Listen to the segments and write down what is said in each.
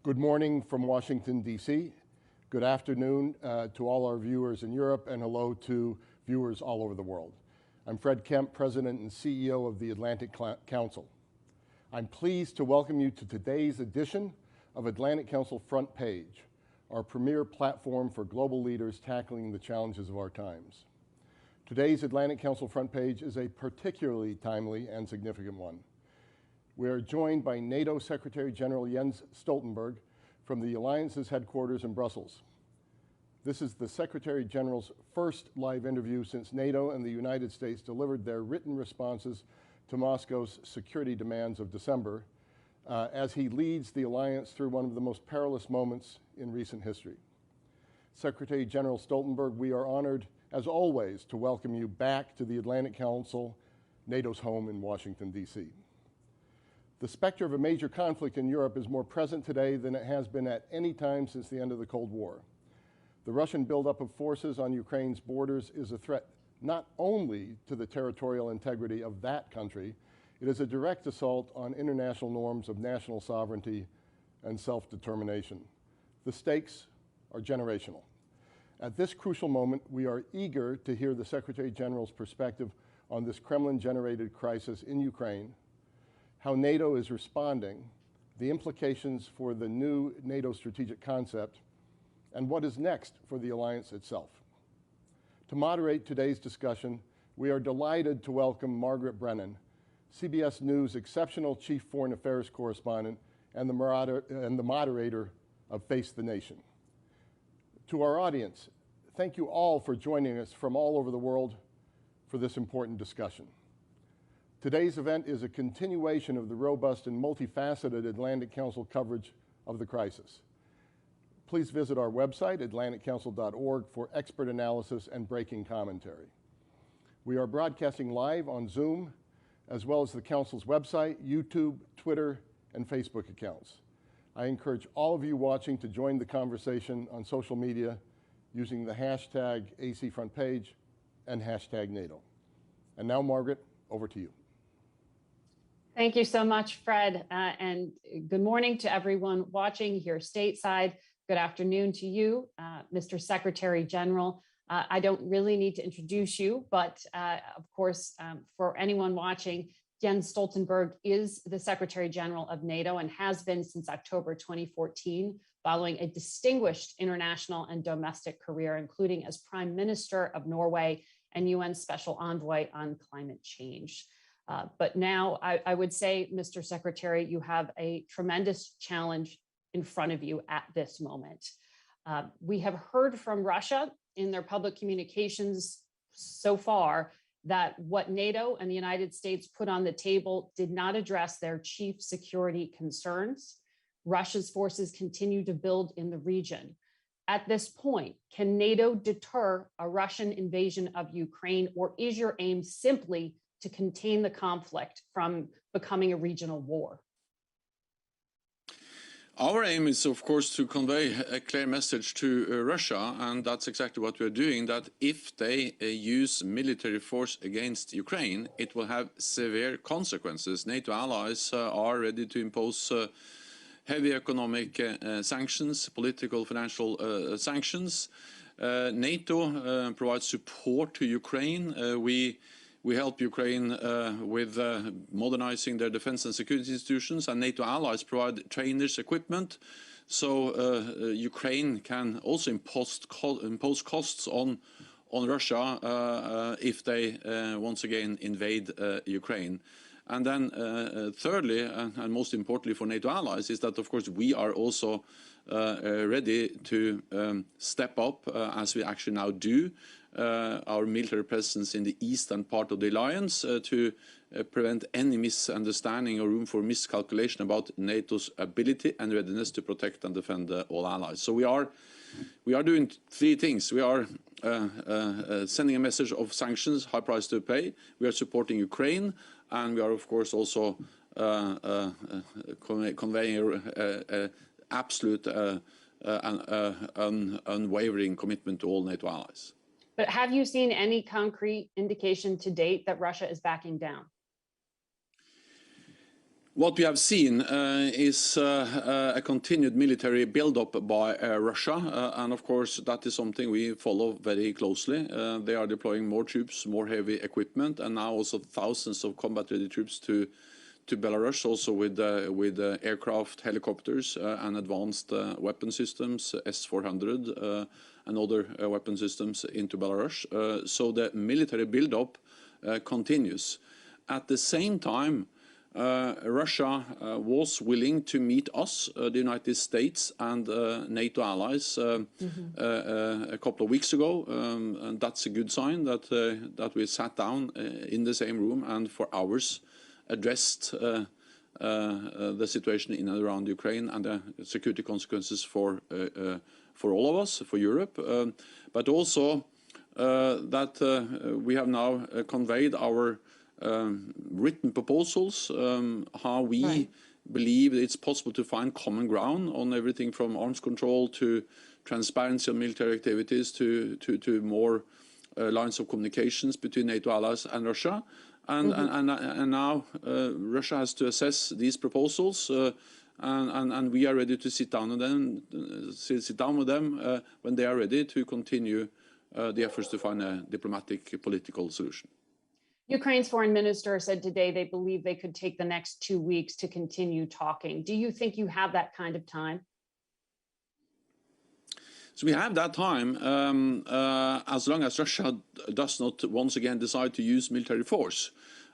Good morning from Washington, D.C. Good afternoon to all our viewers in Europe, and hello to viewers all over the world. I'm Fred Kemp, President and CEO of the Atlantic Council. I'm pleased to welcome you to today's edition of Atlantic Council Front Page, our premier platform for global leaders tackling the challenges of our times. Today's Atlantic Council Front Page is a particularly timely and significant one. We are joined by NATO Secretary General Jens Stoltenberg from the Alliance's headquarters in Brussels. This is the Secretary General's first live interview since NATO and the United States delivered their written responses to Moscow's security demands of December, as he leads the Alliance through one of the most perilous moments in recent history. Secretary General Stoltenberg, we are honored, as always, to welcome you back to the Atlantic Council, NATO's home in Washington, D.C. The specter of a major conflict in Europe is more present today than it has been at any time since the end of the Cold War. The Russian buildup of forces on Ukraine's borders is a threat not only to the territorial integrity of that country, it is a direct assault on international norms of national sovereignty and self-determination. The stakes are generational. At this crucial moment, we are eager to hear the Secretary General's perspective on this Kremlin-generated crisis in Ukraine, how NATO is responding, the implications for the new NATO strategic concept, and what is next for the alliance itself. To moderate today's discussion, we are delighted to welcome Margaret Brennan, CBS News' exceptional chief foreign affairs correspondent and the moderator of Face the Nation. To our audience, thank you all for joining us from all over the world for this important discussion. Today's event is a continuation of the robust and multifaceted Atlantic Council coverage of the crisis. Please visit our website, atlanticcouncil.org, for expert analysis and breaking commentary. We are broadcasting live on Zoom, as well as the Council's website, YouTube, Twitter, and Facebook accounts. I encourage all of you watching to join the conversation on social media using the hashtag ACFrontPage and hashtag NATO. And now, Margaret, over to you. Thank you so much, Fred, and good morning to everyone watching here stateside. Good afternoon to you, Mr. Secretary General. I don't really need to introduce you, but of course, for anyone watching, Jens Stoltenberg is the Secretary General of NATO and has been since October 2014, following a distinguished international and domestic career, including as Prime Minister of Norway and UN Special Envoy on Climate Change. But now I would say, Mr. Secretary, you have a tremendous challenge in front of you at this moment. We have heard from Russia in their public communications so far that what NATO and the United States put on the table did not address their chief security concerns. Russia's forces continue to build in the region. At this point, can NATO deter a Russian invasion of Ukraine, or is your aim simply to contain the conflict from becoming a regional war? Our aim is, of course, to convey a clear message to Russia, and that's exactly what we're doing, that if they use military force against Ukraine, it will have severe consequences. NATO allies are ready to impose heavy economic sanctions, political, financial sanctions. NATO provides support to Ukraine. We help Ukraine with modernizing their defense and security institutions, and NATO allies provide trainers, equipment, so Ukraine can also impose costs on Russia if they once again invade Ukraine. And then thirdly, and most importantly for NATO allies, is that of course we are also ready to step up, as we actually now do, our military presence in the eastern part of the alliance to prevent any misunderstanding or room for miscalculation about NATO's ability and readiness to protect and defend all allies. So we are doing three things. We are sending a message of sanctions, high price to pay. We are supporting Ukraine, and we are of course also conveying absolute unwavering commitment to all NATO allies. But have you seen any concrete indication to date that Russia is backing down? What we have seen is a continued military build-up by Russia, and of course that is something we follow very closely. They are deploying more troops, more heavy equipment, and now also thousands of combat-ready troops to Belarus, also with aircraft, helicopters, and advanced weapon systems, S-400, and other weapon systems into Belarus. So the military build-up continues. At the same time, Russia was willing to meet us, the United States and NATO allies, a couple of weeks ago, and that's a good sign that we sat down in the same room and for hours addressed the situation in and around Ukraine and the security consequences for all of us, for Europe, but also that we have now conveyed our written proposals, how we believe it's possible to find common ground on everything from arms control to transparency on military activities to more lines of communications between NATO allies and Russia. And now Russia has to assess these proposals, and we are ready to sit down with them when they are ready to continue the efforts to find a diplomatic political solution. Ukraine's foreign minister said today they believe they could take the next 2 weeks to continue talking. Do you think you have that kind of time? So we have that time as long as Russia does not once again decide to use military force.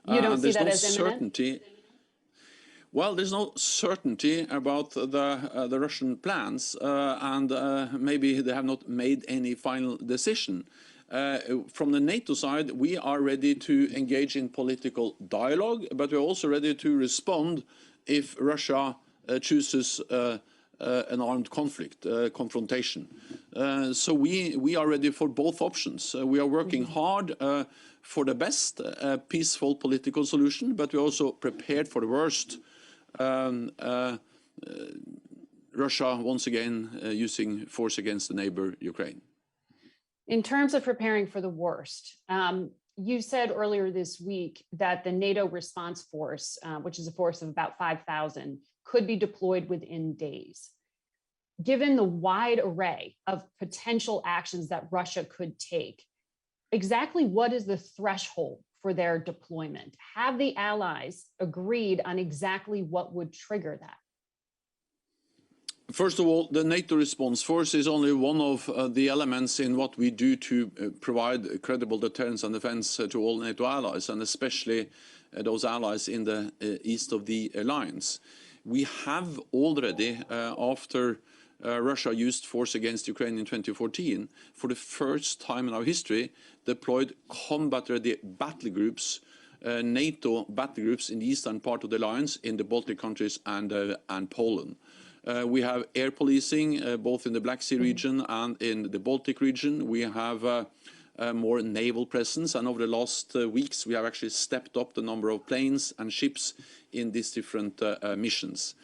You don't see that as imminent? Well, there's no certainty about the Russian plans, and maybe they have not made any final decision. From the NATO side, we are ready to engage in political dialogue, but we're also ready to respond if Russia chooses an armed conflict, confrontation. So we are ready for both options. We are working hard for the best peaceful political solution, but we're also prepared for the worst. Russia once again using force against the neighbor Ukraine. In terms of preparing for the worst, you said earlier this week that the NATO response force, which is a force of about 5,000, could be deployed within days. Given the wide array of potential actions that Russia could take, exactly what is the threshold for their deployment? Have the allies agreed on exactly what would trigger that? First of all, the NATO response force is only one of the elements in what we do to provide credible deterrence and defense to all NATO allies, and especially those allies in the east of the alliance. We have already, after Russia used force against Ukraine in 2014, for the first time in our history, deployed combat-ready battle groups, NATO battle groups in the eastern part of the alliance, in the Baltic countries and Poland. We have air policing both in the Black Sea region and in the Baltic region. We have more naval presence, and over the last weeks we have actually stepped up the number of planes and ships in these different missions.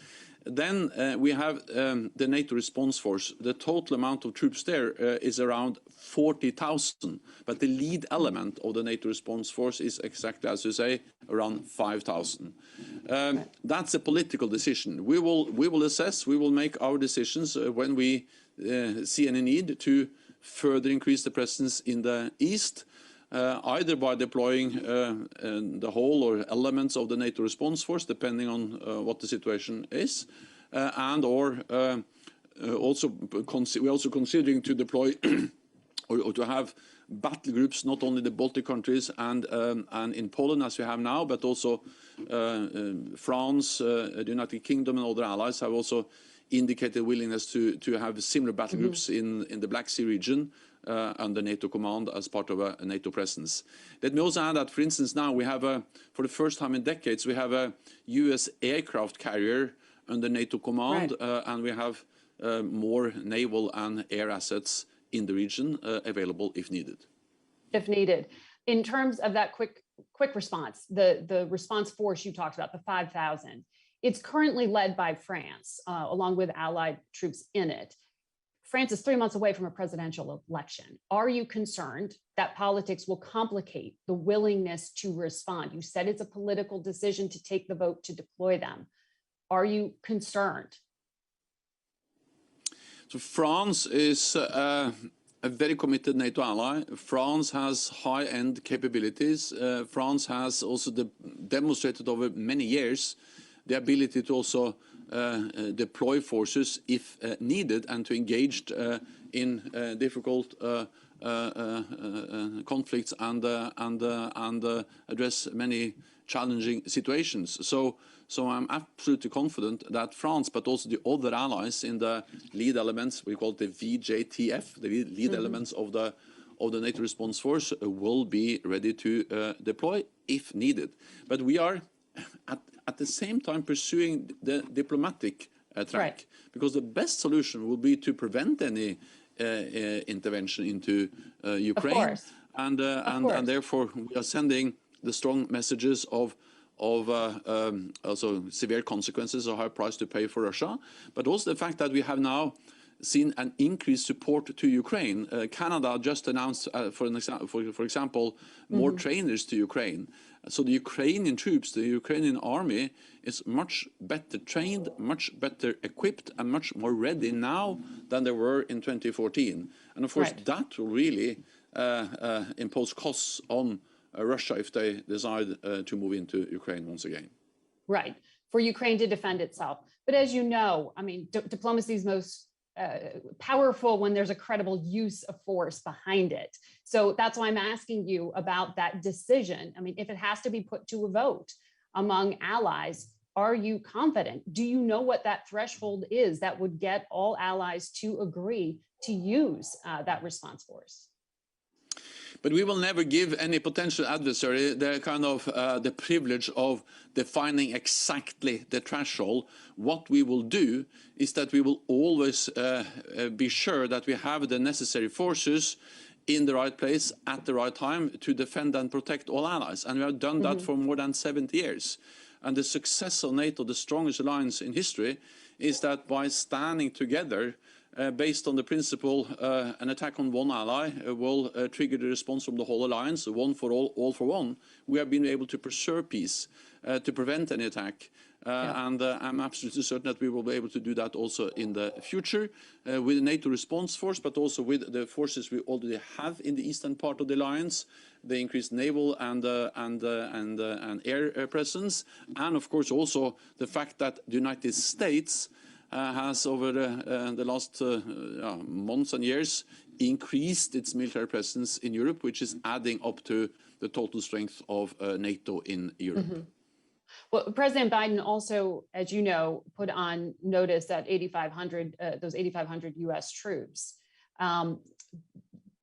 Then we have the NATO response force. The total amount of troops there is around 40,000, but the lead element of the NATO response force is exactly, as you say, around 5,000. That's a political decision. We will assess, we will make our decisions when we see any need to further increase the presence in the east, either by deploying the whole or elements of the NATO response force, depending on what the situation is, and or we're also considering to deploy or to have battle groups not only in the Baltic countries and in Poland as we have now, but also France, the United Kingdom and other allies have also indicated willingness to have similar battle groups in the Black Sea region under NATO command as part of a NATO presence. Let me also add that, for instance, now we have for the first time in decades, we have a US aircraft carrier under NATO command, and we have more naval and air assets in the region available if needed. If needed. In terms of that quick response, the response force you talked about, the 5,000, it's currently led by France, along with allied troops in it. France is 3 months away from a presidential election. Are you concerned that politics will complicate the willingness to respond? You said it's a political decision to take the vote to deploy them. Are you concerned? So France is a very committed NATO ally. France has high-end capabilities. France has also demonstrated over many years the ability to also deploy forces if needed and to engage in difficult conflicts and address many challenging situations. So I'm absolutely confident that France, but also the other allies in the lead elements, we call it the VJTF, the lead elements of the NATO response force, will be ready to deploy if needed. But we are at the same time pursuing the diplomatic track, because the best solution will be to prevent any intervention into Ukraine, and therefore we are sending the strong messages of also severe consequences of high price to pay for Russia, but also the fact that we have now seen an increased support to Ukraine. Canada just announced, for example, more trainers to Ukraine. So the Ukrainian troops, the Ukrainian army, is much better trained, much better equipped, and much more ready now than they were in 2014. And of course, that will really impose costs on Russia if they decide to move into Ukraine once again. Right, for Ukraine to defend itself. But as you know, I mean, diplomacy is most powerful when there's a credible use of force behind it. So that's why I'm asking you about that decision. I mean, if it has to be put to a vote among allies, are you confident? Do you know what that threshold is that would get all allies to agree to use that response force? But we will never give any potential adversary the kind of the privilege of defining exactly the threshold. What we will do is that we will always be sure that we have the necessary forces in the right place at the right time to defend and protect all allies. And we have done that for more than 70 years. And the success of NATO, the strongest alliance in history, is that by standing together, based on the principle an attack on one ally will trigger the response from the whole alliance, one for all for one, we have been able to preserve peace, to prevent any attack. And I'm absolutely certain that we will be able to do that also in the future with the NATO response force, but also with the forces we already have in the eastern part of the alliance, the increased naval and air presence, and of course also the fact that the United States has over the last months and years increased its military presence in Europe, which is adding up to the total strength of NATO in Europe. Well, President Biden also, as you know, put on notice that those 8,500 U.S. troops.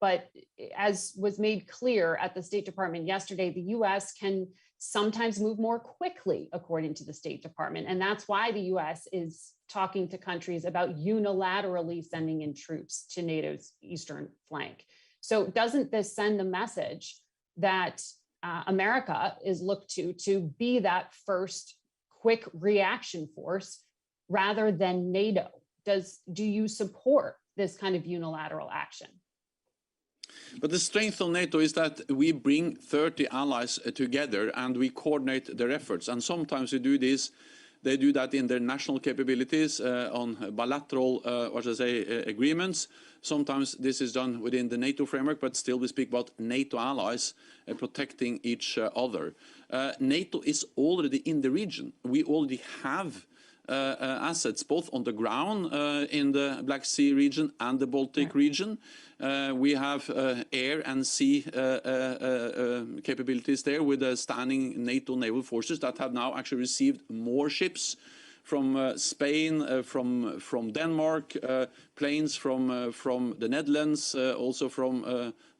But as was made clear at the State Department yesterday, the U.S. can sometimes move more quickly, according to the State Department. And that's why the U.S. is talking to countries about unilaterally sending in troops to NATO's eastern flank. So doesn't this send the message that America is looked to be that first quick reaction force rather than NATO? Do you support this kind of unilateral action? But the strength of NATO is that we bring 30 allies together and we coordinate their efforts. And sometimes we do this. They do that in their national capabilities on bilateral, agreements. Sometimes this is done within the NATO framework, but still we speak about NATO allies protecting each other. NATO is already in the region. We already have assets both on the ground in the Black Sea region and the Baltic region. We have air and sea capabilities there with the standing NATO naval forces that have now actually received more ships from Spain, from Denmark, planes from the Netherlands, also from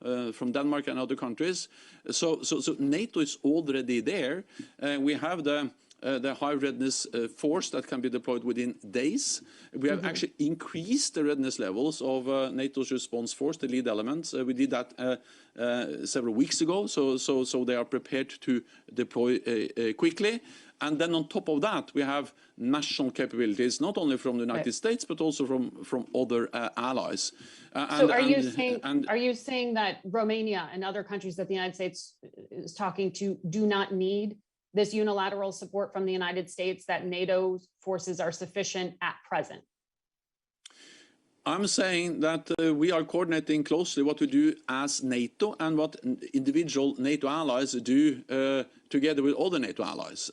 Denmark and other countries. So NATO is already there. We have the the high readiness force that can be deployed within days. We have actually increased the readiness levels of NATO's response force, the lead elements. We did that several weeks ago, so they are prepared to deploy quickly. And then on top of that, we have national capabilities, not only from the United States, but also from other allies. So are you saying that Romania and other countries that the United States is talking to do not need this unilateral support from the United States, that NATO forces are sufficient at present? I'm saying that we are coordinating closely what we do as NATO and what individual NATO allies do together with other NATO allies.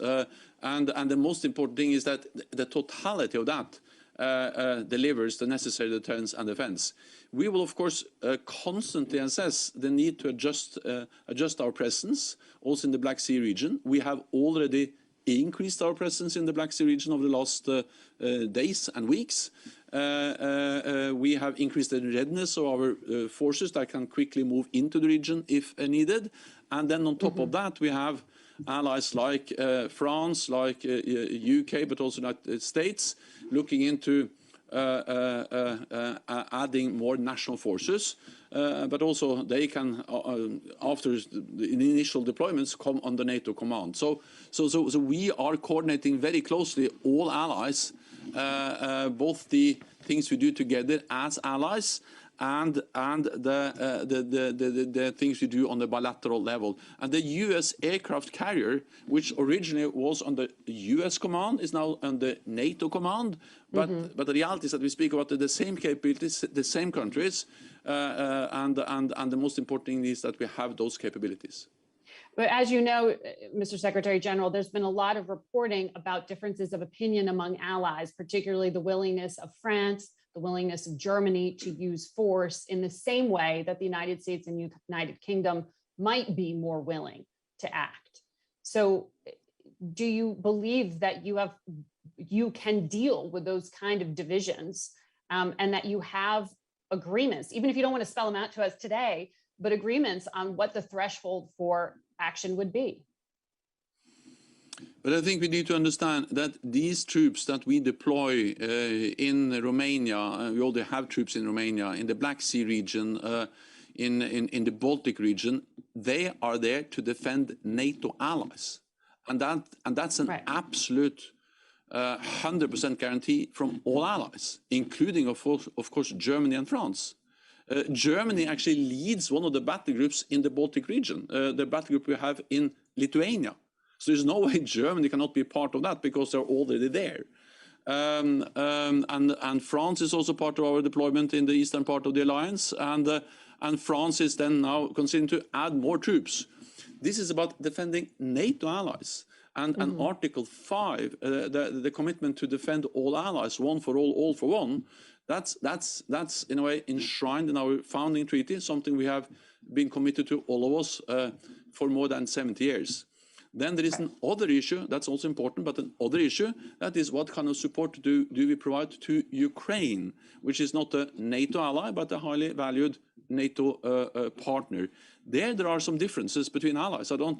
And the most important thing is that the totality of that delivers the necessary deterrence and defense. We will, of course, constantly assess the need to adjust our presence, also in the Black Sea region. We have already increased our presence in the Black Sea region over the last days and weeks. We have increased the readiness of our forces that can quickly move into the region if needed. And then on top of that, we have allies like France, like UK, but also United States, looking into adding more national forces. But also they can, after the initial deployments, come under NATO command. So we are coordinating very closely all allies, both the things we do together as allies and the things we do on the bilateral level. And the US aircraft carrier, which originally was under US command, is now under NATO command. But the reality is that we speak about the same capabilities, the same countries, and the most important thing is that we have those capabilities. But as you know, Mr. Secretary General, there's been a lot of reporting about differences of opinion among allies, particularly the willingness of France, the willingness of Germany to use force in the same way that the United States and United Kingdom might be more willing to act. So do you believe that you can deal with those kind of divisions and that you have agreements, even if you don't want to spell them out to us today, but agreements on what the threshold for action would be? But I think we need to understand that these troops that we deploy in Romania, we already have troops in Romania, in the Black Sea region, in the Baltic region, they are there to defend NATO allies. And that's an absolute 100% guarantee from all allies, including, of course, Germany and France. Germany actually leads one of the battle groups in the Baltic region, the battle group we have in Lithuania. So there's no way Germany cannot be part of that because they're already there. And France is also part of our deployment in the eastern part of the alliance. And France is then now considering to add more troops. This is about defending NATO allies. And Article 5, the commitment to defend all allies, one for all for one, that's in a way enshrined in our founding treaty, something we have been committed to, all of us, for more than 70 years. Then there is another issue that's also important, but another issue, that is what kind of support do we provide to Ukraine, which is not a NATO ally, but a highly valued NATO partner. There are some differences between allies. I don't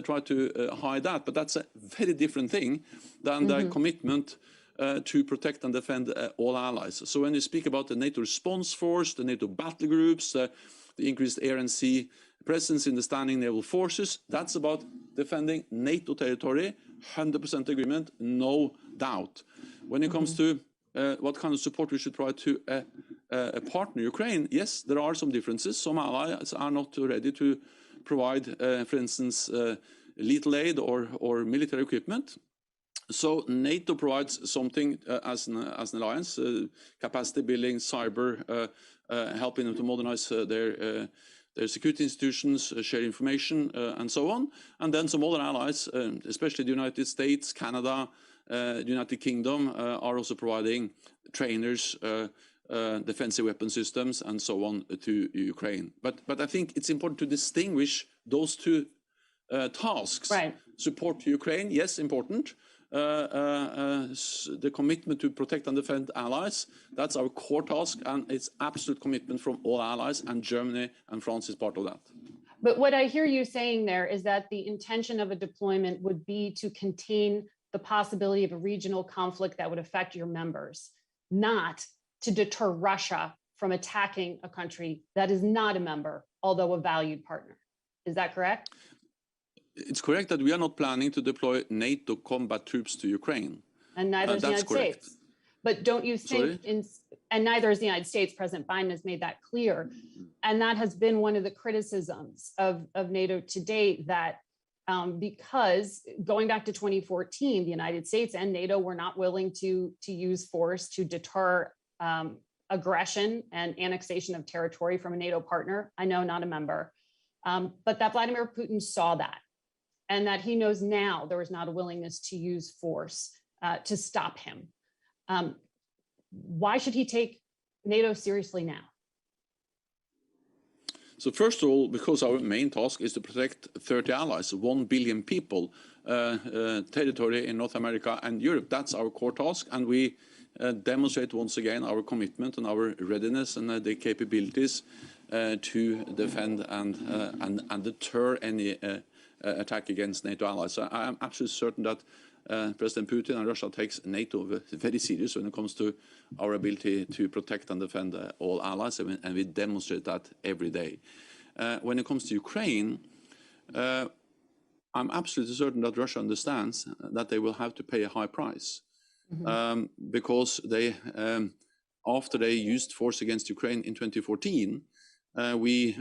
try to hide that, but that's a very different thing than the commitment to protect and defend all allies. So when you speak about the NATO response force, the NATO battle groups, the increased air and sea presence in the standing naval forces, that's about defending NATO territory, 100% agreement, no doubt. When it comes to what kind of support we should provide to a partner, Ukraine, yes, there are some differences. Some allies are not ready to provide, for instance, lethal aid or military equipment. So NATO provides something as an alliance, capacity building, cyber, helping them to modernize their security institutions, share information, and so on. And then some other allies, especially the United States, Canada, the United Kingdom, are also providing trainers, defensive weapon systems, and so on to Ukraine. But I think it's important to distinguish those two tasks. Right. Support to Ukraine, yes, important. The commitment to protect and defend allies, that's our core task, and it's absolute commitment from all allies, and Germany and France is part of that. But what I hear you saying there is that the intention of a deployment would be to contain the possibility of a regional conflict that would affect your members, not to deter Russia from attacking a country that is not a member, although a valued partner. Is that correct? It's correct that we are not planning to deploy NATO combat troops to Ukraine. And neither is the United States. But don't you think, and neither is the United States, President Biden has made that clear. And that has been one of the criticisms of NATO to date, that because going back to 2014, the United States and NATO were not willing to use force to deter aggression and annexation of territory from a NATO partner. I know, not a member, but that Vladimir Putin saw that, and that he knows now there was not a willingness to use force to stop him. Why should he take NATO seriously now? So first of all, because our main task is to protect 30 allies, 1 billion people, territory in North America and Europe. That's our core task, and we demonstrate once again our commitment and our readiness and the capabilities to defend and deter any attack against NATO allies. So I am absolutely certain that President Putin and Russia takes NATO very serious when it comes to our ability to protect and defend all allies, and we demonstrate that every day. When it comes to Ukraine, I'm absolutely certain that Russia understands that they will have to pay a high price, because they, after they used force against Ukraine in 2014, we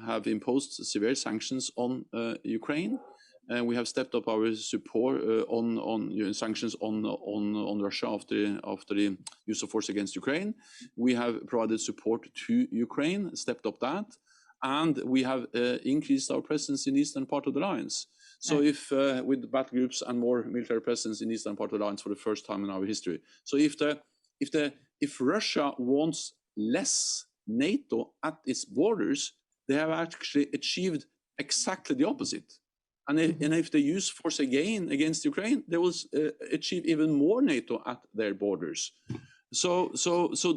have imposed severe sanctions on Ukraine. We have stepped up our support on sanctions on Russia after the use of force against Ukraine. We have provided support to Ukraine, stepped up that, and we have increased our presence in the eastern part of the alliance. So if with battle groups and more military presence in the eastern part of the alliance for the first time in our history. So if Russia wants less NATO at its borders, they have actually achieved exactly the opposite. And if they use force again against Ukraine, they will achieve even more NATO at their borders. So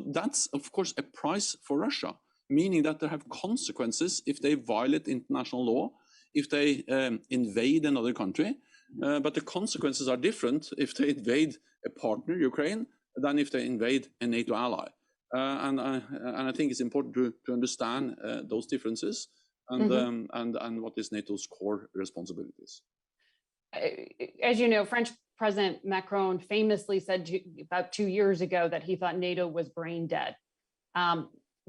that's, of course, a price for Russia, meaning that they have consequences if they violate international law, if they invade another country. But the consequences are different if they invade a partner, Ukraine, than if they invade a NATO ally. And I think it's important to understand those differences. And what is NATO's core responsibilities. As you know, French President Macron famously said about 2 years ago that he thought NATO was brain dead.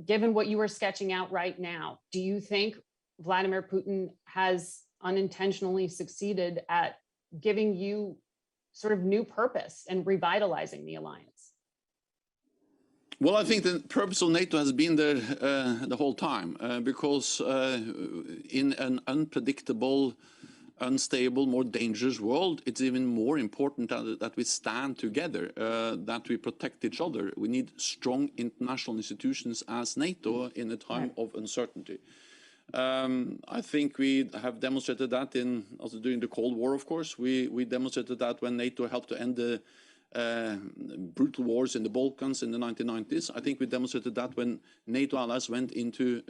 Given what you were sketching out right now, do you think Vladimir Putin has unintentionally succeeded at giving you sort of new purpose and revitalizing the alliance? Well, I think the purpose of NATO has been there the whole time, because in an unpredictable, unstable, more dangerous world, it's even more important that we stand together, that we protect each other. We need strong international institutions as NATO in a time of uncertainty. I think we have demonstrated that also during the Cold War, of course. We demonstrated that when NATO helped to end the brutal wars in the Balkans in the 1990s. I think we demonstrated that when NATO allies went into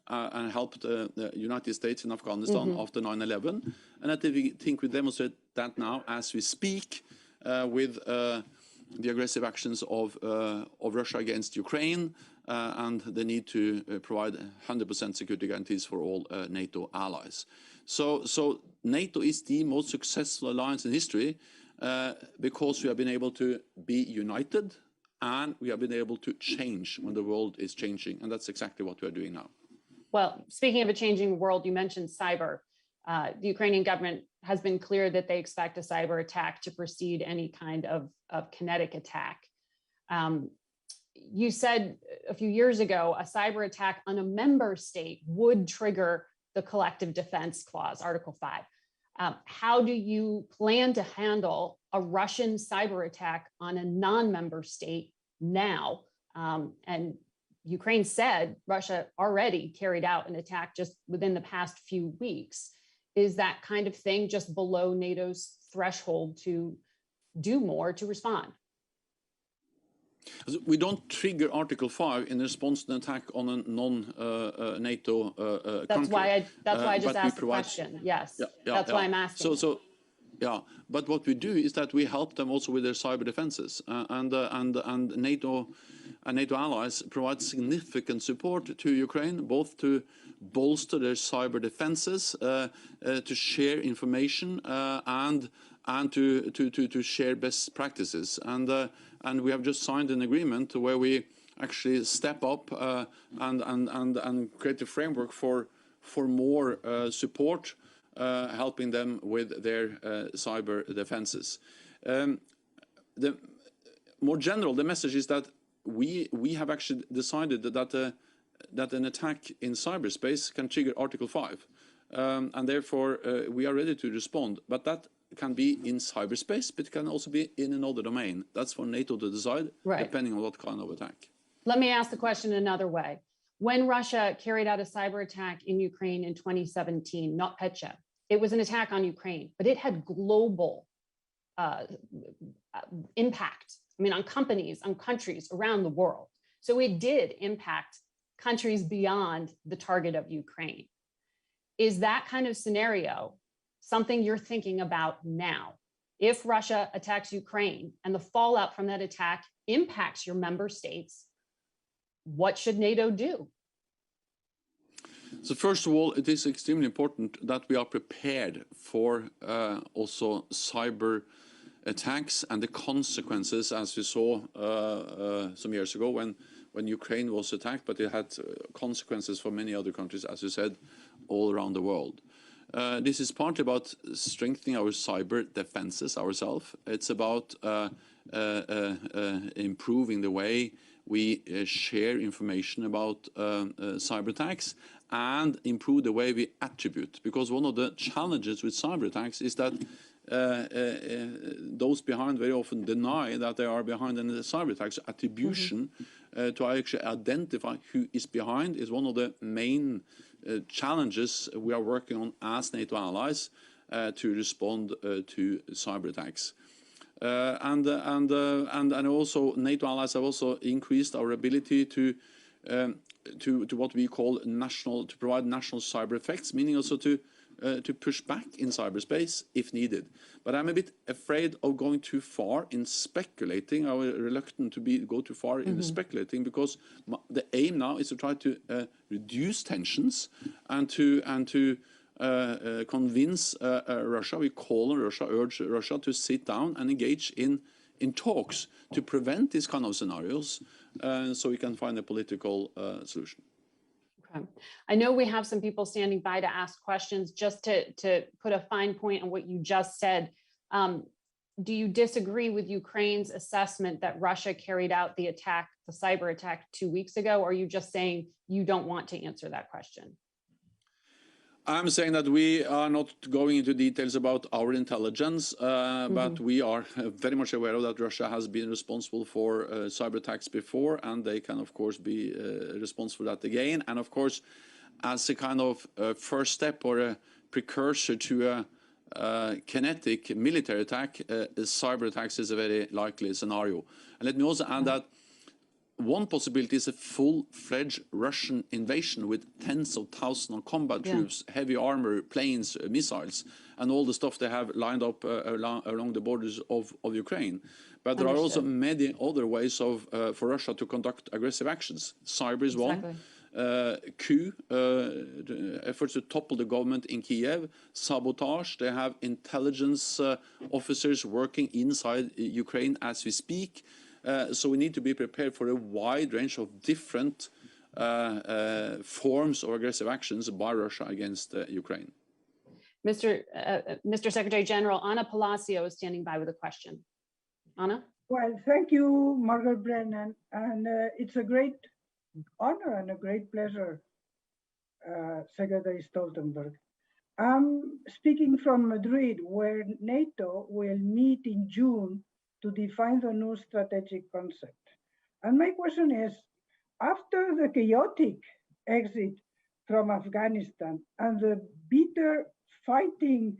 and helped the United States in Afghanistan after 9/11. And I think we demonstrate that now as we speak with the aggressive actions of Russia against Ukraine and the need to provide 100% security guarantees for all NATO allies. So NATO is the most successful alliance in history, because we have been able to be united and we have been able to change when the world is changing. And that's exactly what we are doing now. Well, speaking of a changing world, you mentioned cyber. The Ukrainian government has been clear that they expect a cyber attack to precede any kind of kinetic attack. You said a few years ago, a cyber attack on a member state would trigger the collective defense clause, Article 5. How do you plan to handle a Russian cyber attack on a non-member state now? And Ukraine said Russia already carried out an attack just within the past few weeks. Is that kind of thing just below NATO's threshold to do more to respond? We don't trigger Article 5 in response to an attack on a non-NATO country. That's why I just asked the question. Yes, that's why I'm asking. Yeah, but what we do is that we help them also with their cyber defenses, and NATO and NATO allies provide significant support to Ukraine, both to bolster their cyber defenses, to share information, and to share best practices. And we have just signed an agreement where we actually step up and create a framework for more support, helping them with their cyber defenses. The more general, the message is that we have actually decided that an attack in cyberspace can trigger Article 5, and therefore we are ready to respond. But that can be in cyberspace, but it can also be in another domain. That's for NATO to decide, depending on what kind of attack. Let me ask the question another way. When Russia carried out a cyber attack in Ukraine in 2017, not Petya, it was an attack on Ukraine, but it had global impact. I mean, on companies, on countries around the world. So it did impact countries beyond the target of Ukraine. Is that kind of scenario something you're thinking about now? If Russia attacks Ukraine and the fallout from that attack impacts your member states, what should NATO do? So first of all, it is extremely important that we are prepared for also cyber attacks and the consequences, as we saw some years ago when Ukraine was attacked, but it had consequences for many other countries, as you said, all around the world. This is partly about strengthening our cyber defenses ourselves. It's about improving the way we share information about cyber attacks and improve the way we attribute. Because one of the challenges with cyber attacks is that those behind very often deny that they are behind in the cyber attacks. Attribution to actually identify who is behind is one of the main challenges we are working on as NATO allies to respond to cyber attacks. And also NATO allies have also increased our ability to what we call to provide national cyber effects, meaning also to push back in cyberspace if needed. But I'm a bit afraid of going too far in speculating. I'm reluctant to go too far in speculating, because the aim now is to try to reduce tensions and to convince Russia. We call on Russia, urge Russia to sit down and engage in talks to prevent these kind of scenarios, so we can find a political solution. Okay. I know we have some people standing by to ask questions. Just to put a fine point on what you just said, do you disagree with Ukraine's assessment that Russia carried out the attack, the cyber attack, 2 weeks ago? Or are you just saying you don't want to answer that question? I'm saying that we are not going into details about our intelligence, but we are very much aware of that Russia has been responsible for cyber attacks before, and they can, of course, be responsible for that again. And, of course, as a kind of first step or a precursor to a kinetic military attack, cyber attacks is a very likely scenario. And let me also add that one possibility is a full-fledged Russian invasion with tens of thousands of combat troops, heavy armor, planes, missiles, and all the stuff they have lined up along the borders of Ukraine. But there are also many other ways for Russia to conduct aggressive actions. Cyber is one. Coup, efforts to topple the government in Kiev, sabotage. They have intelligence officers working inside Ukraine as we speak. So we need to be prepared for a wide range of different forms of aggressive actions by Russia against Ukraine. Mr. Secretary General, Anna Palacio is standing by with a question. Anna? Well, thank you, Margaret Brennan. And it's a great honor and a great pleasure, Secretary Stoltenberg. I'm speaking from Madrid, where NATO will meet in June to define the new strategic concept. And my question is, after the chaotic exit from Afghanistan and the bitter fighting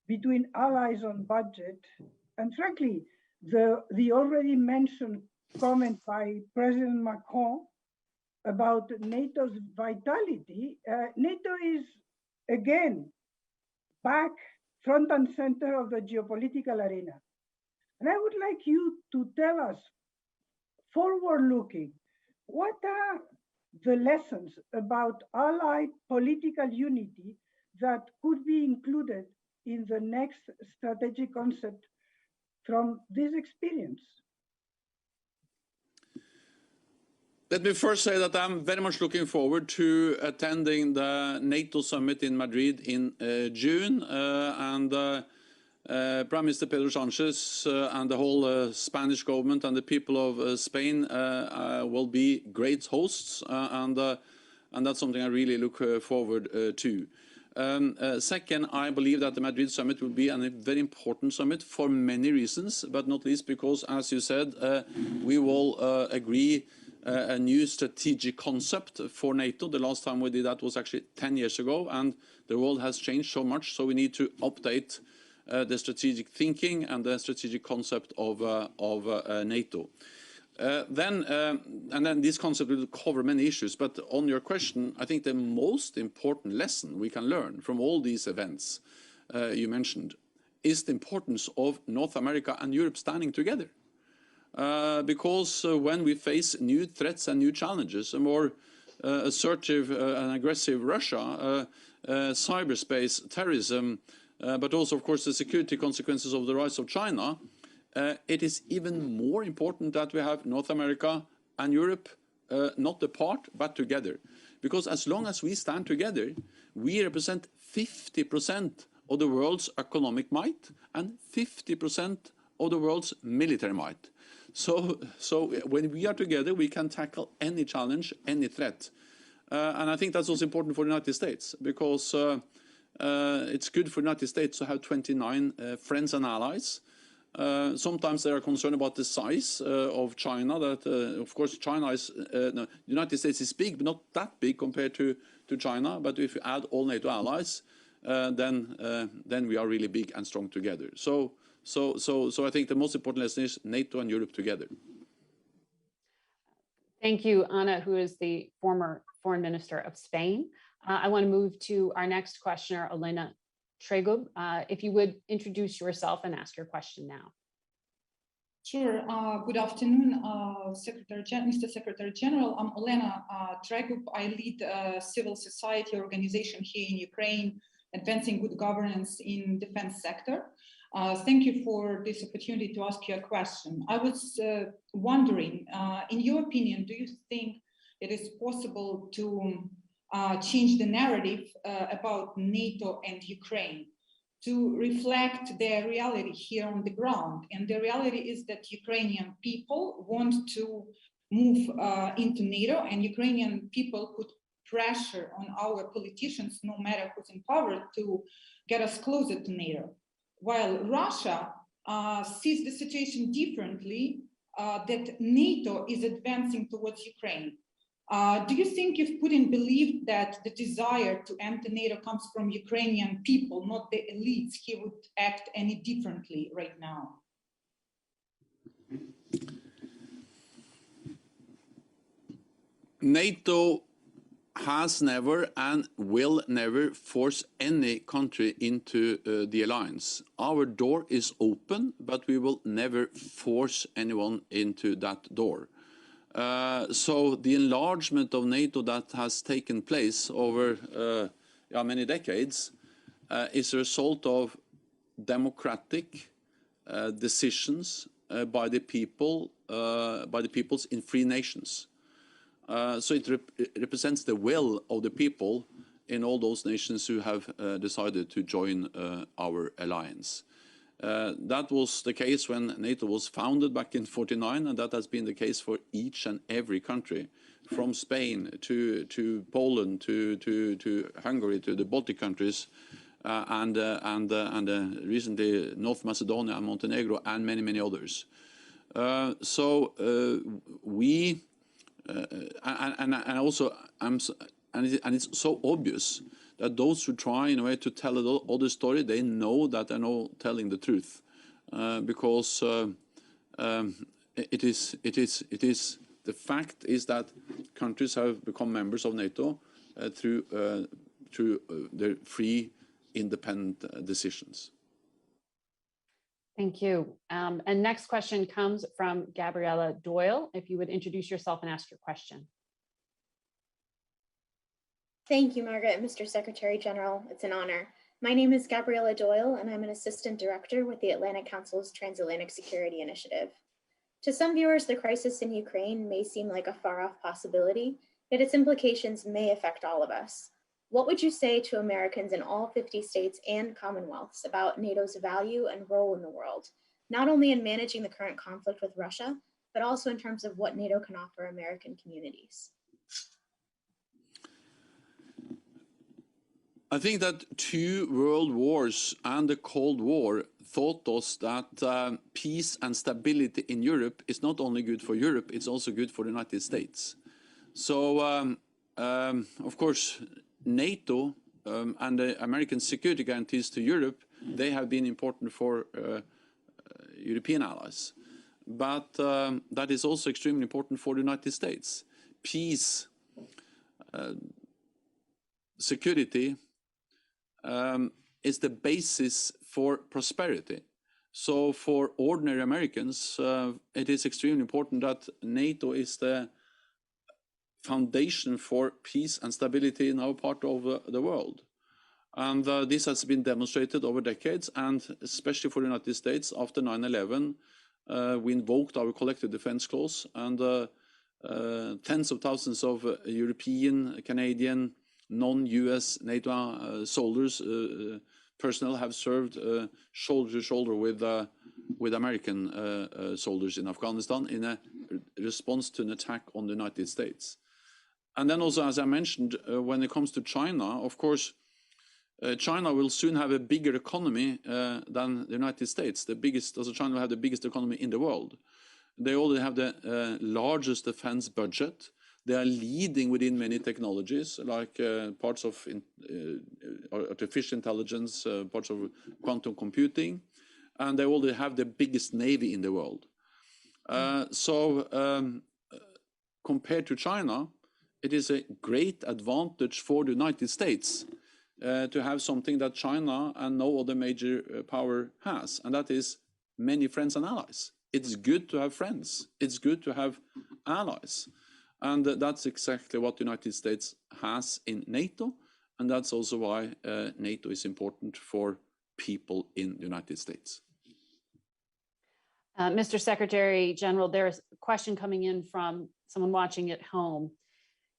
between allies on budget, and frankly, the already mentioned comment by President Macron about NATO's vitality, NATO is again back front and center of the geopolitical arena. And I would like you to tell us, forward-looking, what are the lessons about allied political unity that could be included in the next strategic concept from this experience? Let me first say that I'm very much looking forward to attending the NATO summit in Madrid in June, and Prime Minister Pedro Sánchez and the whole Spanish government and the people of Spain will be great hosts, and that's something I really look forward to. Second, I believe that the Madrid summit will be a very important summit for many reasons, but not least because, as you said, we will agree a new strategic concept for NATO. The last time we did that was actually 10 years ago, and the world has changed so much, so we need to update the strategic thinking and the strategic concept of NATO. And then this concept will cover many issues, but on your question, I think the most important lesson we can learn from all these events you mentioned is the importance of North America and Europe standing together. Because when we face new threats and new challenges, a more assertive and aggressive Russia, cyberspace, terrorism, but also, of course, the security consequences of the rise of China, it is even more important that we have North America and Europe not apart, but together. Because as long as we stand together, we represent 50% of the world's economic might and 50% of the world's military might. So when we are together, we can tackle any challenge, any threat. And I think that's also important for the United States, because it's good for the United States to have 29 friends and allies. Sometimes they are concerned about the size of China. That of course China is no, the United States is big, but not that big compared to China. But if you add all NATO allies, then we are really big and strong together. So I think the most important lesson is NATO and Europe together. Thank you, Ana, who is the former Foreign Minister of Spain. I want to move to our next questioner, Elena Tregub. If you would introduce yourself and ask your question now. Sure. Good afternoon, Mr. Secretary General. I'm Elena Tregub. I lead a civil society organization here in Ukraine, advancing good governance in defense sector. Thank you for this opportunity to ask you a question. I was wondering, in your opinion, do you think it is possible to change the narrative about NATO and Ukraine to reflect their reality here on the ground? And the reality is that Ukrainian people want to move into NATO, and Ukrainian people put pressure on our politicians, no matter who's in power, to get us closer to NATO. While Russia sees the situation differently, that NATO is advancing towards Ukraine. Do you think if Putin believed that the desire to enter NATO comes from Ukrainian people, not the elites, he would act any differently right now? NATO has never and will never force any country into the alliance. Our door is open, but we will never force anyone into that door. So the enlargement of NATO that has taken place over many decades is a result of democratic decisions by the people, by the peoples in free nations. So it represents the will of the people in all those nations who have decided to join our alliance. That was the case when NATO was founded back in '49, and that has been the case for each and every country, from Spain to Poland to Hungary to the Baltic countries, and recently North Macedonia and Montenegro and many others. And it's so obvious that those who try in a way to tell another story, they know that they're not telling the truth, because it is. The fact is that countries have become members of NATO through their free, independent decisions. Thank you. And next question comes from Gabriella Doyle. If you would introduce yourself and ask your question. Thank you, Margaret, Mr. Secretary General. It's an honor. My name is Gabriella Doyle, and I'm an Assistant Director with the Atlantic Council's Transatlantic Security Initiative. To some viewers, the crisis in Ukraine may seem like a far-off possibility, yet its implications may affect all of us. What would you say to Americans in all 50 states and Commonwealths about NATO's value and role in the world, not only in managing the current conflict with Russia, but also in terms of what NATO can offer American communities? I think that 2 world wars and the Cold War taught us that peace and stability in Europe is not only good for Europe, it's also good for the United States. So, of course, NATO and the American security guarantees to Europe, they have been important for European allies. But that is also extremely important for the United States. Peace, security, is the basis for prosperity. So for ordinary Americans, it is extremely important that NATO is the foundation for peace and stability in our part of the world. And this has been demonstrated over decades, and especially for the United States after 9/11, we invoked our collective defense clause, and tens of thousands of European, Canadian, non-US NATO soldiers, personnel have served shoulder to shoulder with American soldiers in Afghanistan in a response to an attack on the United States. And then also, as I mentioned, when it comes to China, of course, China will soon have a bigger economy than the United States. China will have the biggest economy in the world. They already have the largest defense budget. They are leading within many technologies, like parts of artificial intelligence, parts of quantum computing, and they already have the biggest navy in the world. Compared to China, it is a great advantage for the United States to have something that China and no other major power has, and that is many friends and allies. It's good to have friends. It's good to have allies. And that's exactly what the United States has in NATO, and that's also why NATO is important for people in the United States. Mr. Secretary General, there's a question coming in from someone watching at home.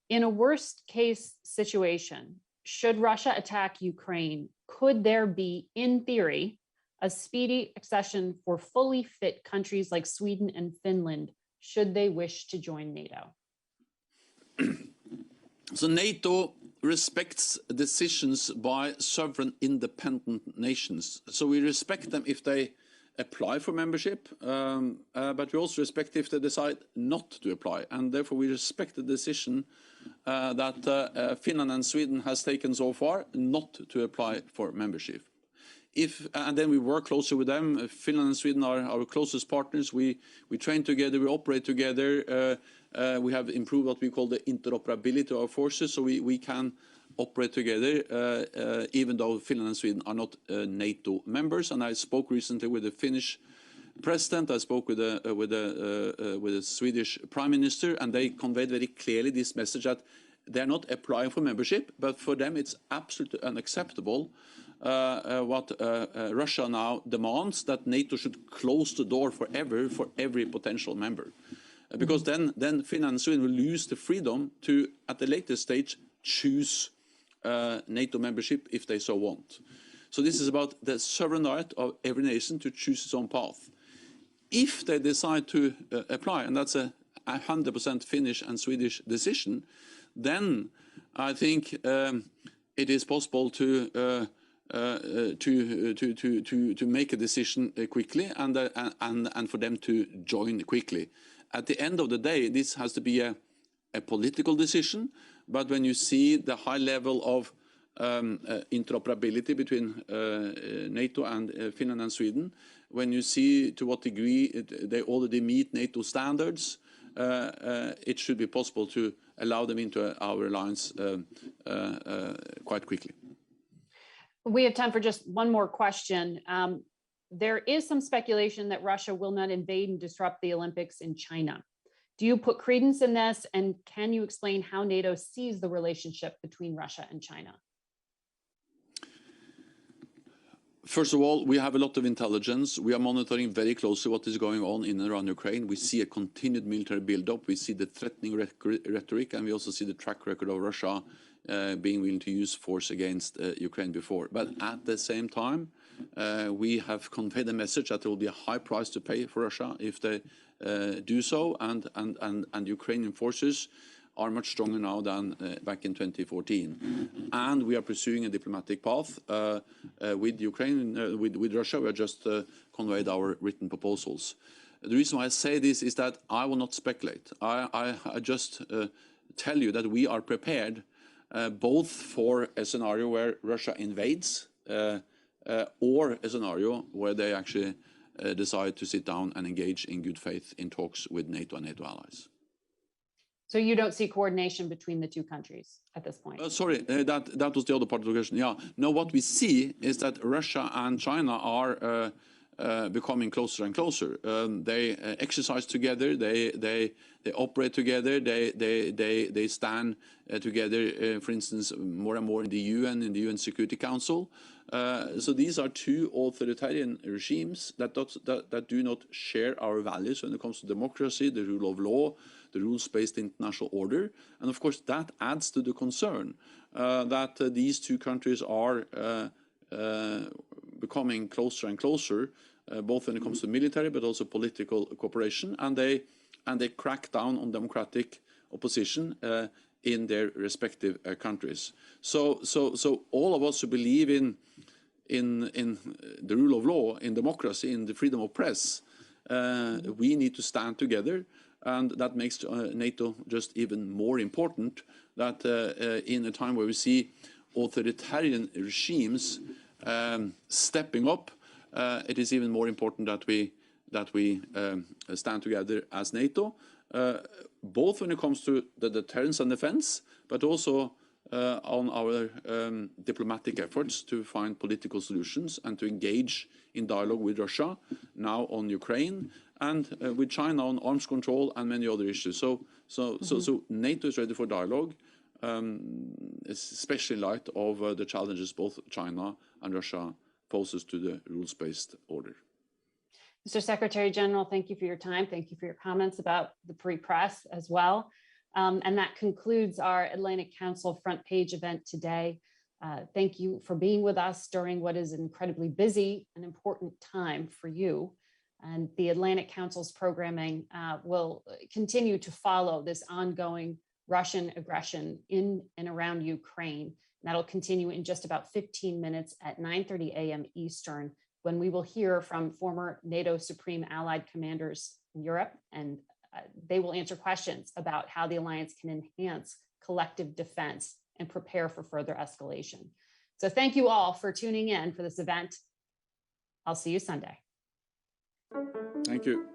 In a worst case situation, should Russia attack Ukraine, could there be, in theory, a speedy accession for fully fit countries like Sweden and Finland, should they wish to join NATO? So NATO respects decisions by sovereign independent nations. So we respect them if they apply for membership, but we also respect if they decide not to apply. And therefore we respect the decision that Finland and Sweden has taken so far not to apply for membership. And then we work closely with them. Finland and Sweden are our closest partners. We train together, we operate together. We have improved what we call the interoperability of our forces, so we can operate together, even though Finland and Sweden are not NATO members. And I spoke recently with the Finnish president. I spoke with the Swedish prime minister, and they conveyed very clearly this message that they're not applying for membership, but for them it's absolutely unacceptable what Russia now demands, that NATO should close the door forever for every potential member. Because then Finland and Sweden will lose the freedom to, at a later stage, choose NATO membership if they so want. So this is about the sovereign right of every nation to choose its own path. If they decide to apply, and that's a 100% Finnish and Swedish decision, then I think it is possible to make a decision quickly and for them to join quickly. At the end of the day, this has to be a political decision, but when you see the high level of interoperability between NATO and Finland and Sweden, when you see to what degree they already meet NATO standards, it should be possible to allow them into our alliance quite quickly. We have time for just one more question. There is some speculation that Russia will not invade and disrupt the Olympics in China. Do you put credence in this, and can you explain how NATO sees the relationship between Russia and China? First of all, we have a lot of intelligence. We are monitoring very closely what is going on in and around Ukraine. We see a continued military buildup. We see the threatening rhetoric, and we also see the track record of Russia being willing to use force against Ukraine before. But at the same time, we have conveyed a message that there will be a high price to pay for Russia if they do so, and Ukrainian forces are much stronger now than back in 2014. And we are pursuing a diplomatic path with Ukraine, with Russia. We have just conveyed our written proposals. The reason why I say this is that I will not speculate. I just tell you that we are prepared both for a scenario where Russia invades or a scenario where they actually decide to sit down and engage in good faith in talks with NATO and NATO allies. So you don't see coordination between the two countries at this point? Sorry, that was the other part of the question. Yeah, no, what we see is that Russia and China are becoming closer and closer. They exercise together. They operate together. They stand together. For instance, more and more in the UN, in the UN Security Council. So these are two authoritarian regimes that do not share our values when it comes to democracy, the rule of law, the rules-based international order. And of course, that adds to the concern that these two countries are becoming closer and closer, both when it comes to military but also political cooperation, and they crack down on democratic opposition in their respective countries. So all of us who believe in the rule of law, in democracy, in the freedom of press, we need to stand together, and that makes NATO just even more important. That in a time where we see authoritarian regimes stepping up, it is even more important that we stand together as NATO, both when it comes to the deterrence and defense, but also on our diplomatic efforts to find political solutions and to engage in dialogue with Russia, now on Ukraine, and with China on arms control and many other issues. So NATO is ready for dialogue, especially in light of the challenges both China and Russia poses to the rules-based order. Mr. Secretary General, thank you for your time. Thank you for your comments about the free press as well. And that concludes our Atlantic Council front page event today. Thank you for being with us during what is an incredibly busy and important time for you. And the Atlantic Council's programming will continue to follow this ongoing Russian aggression in and around Ukraine. That'll continue in just about 15 minutes at 9:30 a.m. Eastern, when we will hear from former NATO Supreme Allied Commanders in Europe, and they will answer questions about how the alliance can enhance collective defense and prepare for further escalation. So thank you all for tuning in for this event. I'll see you Sunday. Thank you.